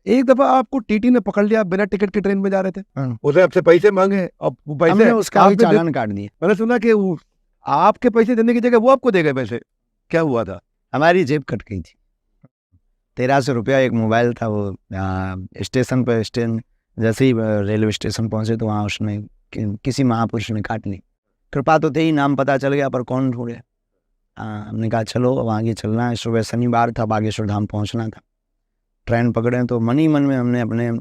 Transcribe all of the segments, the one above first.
एक दफा आपको टीटी ने पकड़ लिया, बिना टिकट के ट्रेन में जा रहे थे, हाँ। उसने आपसे पैसे मांगे और वो पैसे हमने उसका भी आपने दे- चालान काट दिया। मैंने सुना कि आपके पैसे देने की जगह वो आपको दे गए पैसे, क्या हुआ था? हमारी जेब कट गई थी। 1300 रुपया, एक मोबाइल था। वो स्टेशन पर जैसे ही रेलवे स्टेशन पहुंचे तो वहाँ उसने किसी महापुरुष ने काट ली। कृपा तो थे ही, नाम पता चल गया पर कौन ढूंढे। हमने कहा चलो अब आगे चलना है। सुबह शनिवार था, बागेश्वर धाम पहुंचना था। ट्रेन पकड़े तो मन ही मन में हमने अपने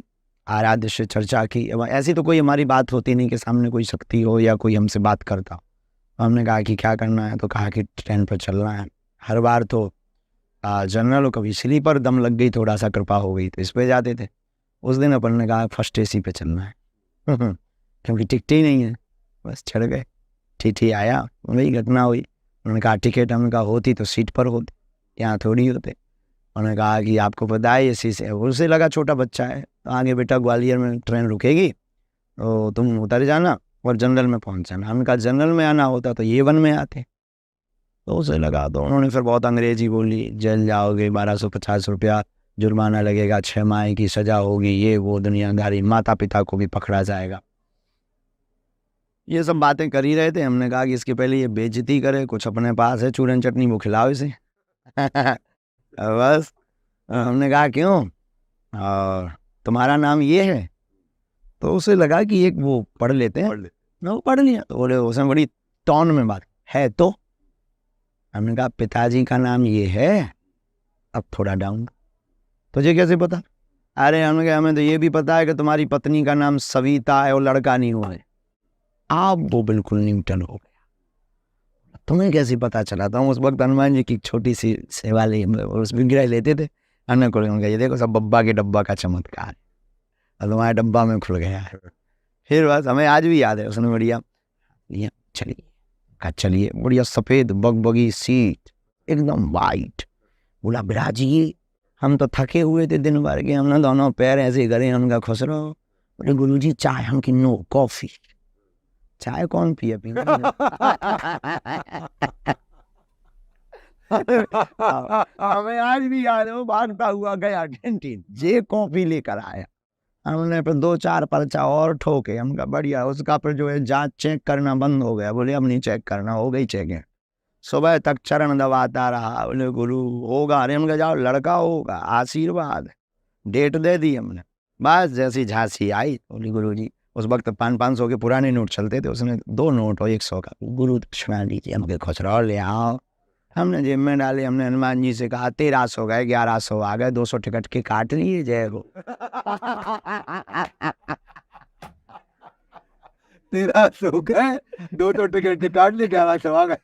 आराध्य से चर्चा की। अब ऐसी तो कोई हमारी बात होती नहीं कि सामने कोई शक्ति हो या कोई हमसे बात करता हो। हमने कहा कि क्या करना है, तो कहा कि ट्रेन पर चलना है। हर बार तो जनरल और कभी स्लीपर, दम लग गई, थोड़ा सा कृपा हो गई तो इस पे जाते थे। उस दिन अपन ने कहा फर्स्ट एसी पे चलना है क्योंकि टिकट ही नहीं है। बस चढ़ गए। टीटी आया, वही घटना हुई। उन्होंने कहा टिकट, हमने कहा होती तो सीट पर होती, यहाँ थोड़ी होते। उन्होंने कहा कि आपको पता है एसी से। उसे लगा छोटा बच्चा है, तो आगे बेटा ग्वालियर में ट्रेन रुकेगी तो तुम उतर जाना और जनरल में पहुंच जाना। हमने कहा जनरल में आना होता तो ये 1 में आते। तो उसे लगा, तो उन्होंने फिर बहुत अंग्रेजी बोली, जेल जाओगे, 1250 रुपया जुर्माना लगेगा, 6 माह की सजा होगी, ये वो दुनियादारी, माता पिता को भी पकड़ा जाएगा। ये सब बातें कर ही रहे थे। हमने कहा कि इसके पहले ये बेइज्जती करे, कुछ अपने पास है चूरन चटनी, वो खिलाओ इसे बस हमने कहा क्यों, और तुम्हारा नाम ये है? तो उसे लगा कि एक वो पढ़ लेते हैं, वो पढ़ लिया। तो बोले, उसने बड़ी टॉन में बात है तो। हमने कहा पिताजी का नाम ये है। अब थोड़ा डाउन, तुझे कैसे पता? अरे हमने कहा हमें तो ये भी पता है कि तुम्हारी पत्नी का नाम सविता है और लड़का नहीं हुआ है। अब वो बिल्कुल न्यूटन हो गया। तुम्हें कैसे पता चला? था उस वक्त हनुमान जी की छोटी सी सेवा ले, उसमें गिरा लेते थे। हमने को ये देखो सब बब्बा के डब्बा का चमत्कार, और तुम्हारे डब्बा में खुल गया है। फिर बस हमें आज भी याद है, उसने बढ़िया लिया, चलिए का चलिए, बढ़िया सफ़ेद बगबगी सीट एकदम वाइट। बोला बिराजी, हम तो थके हुए थे दिन भर के, हमने दोनों पैर ऐसे करे। हमका खुश रहो। बोले गुरुजी चाय? हम की नो, कॉफ़ी। चाय कौन पिए पीने हमें आज भी याद है, वो भागता हुआ गया कैंटीन, जे कॉफ़ी लेकर आया। हमने फिर 2-4 पर्चा और ठोके। हमका बढ़िया, उसका फिर जो है जांच चेक करना बंद हो गया। बोले अब नहीं चेक करना, हो गई चेकिंग। सुबह तक चरण दबाता रहा। बोले गुरु होगा। अरे हमका जाओ, लड़का होगा, आशीर्वाद। डेट दे दी हमने। बस जैसी झांसी आई, बोली गुरु जी, उस वक्त 500 के पुराने नोट चलते थे, उसने 2 नोट और 100 का, गुरु दक्षिणा लीजिए। हमके खुचरा ले आओ। हमने जेब में डाले। हमने हनुमान जी से कहा 1300 गए, 1100 आ गए, 200 टिकट के काट लिए, जय हो 1300 गए, 200 टिकट के काट लिए, 1100 आ गए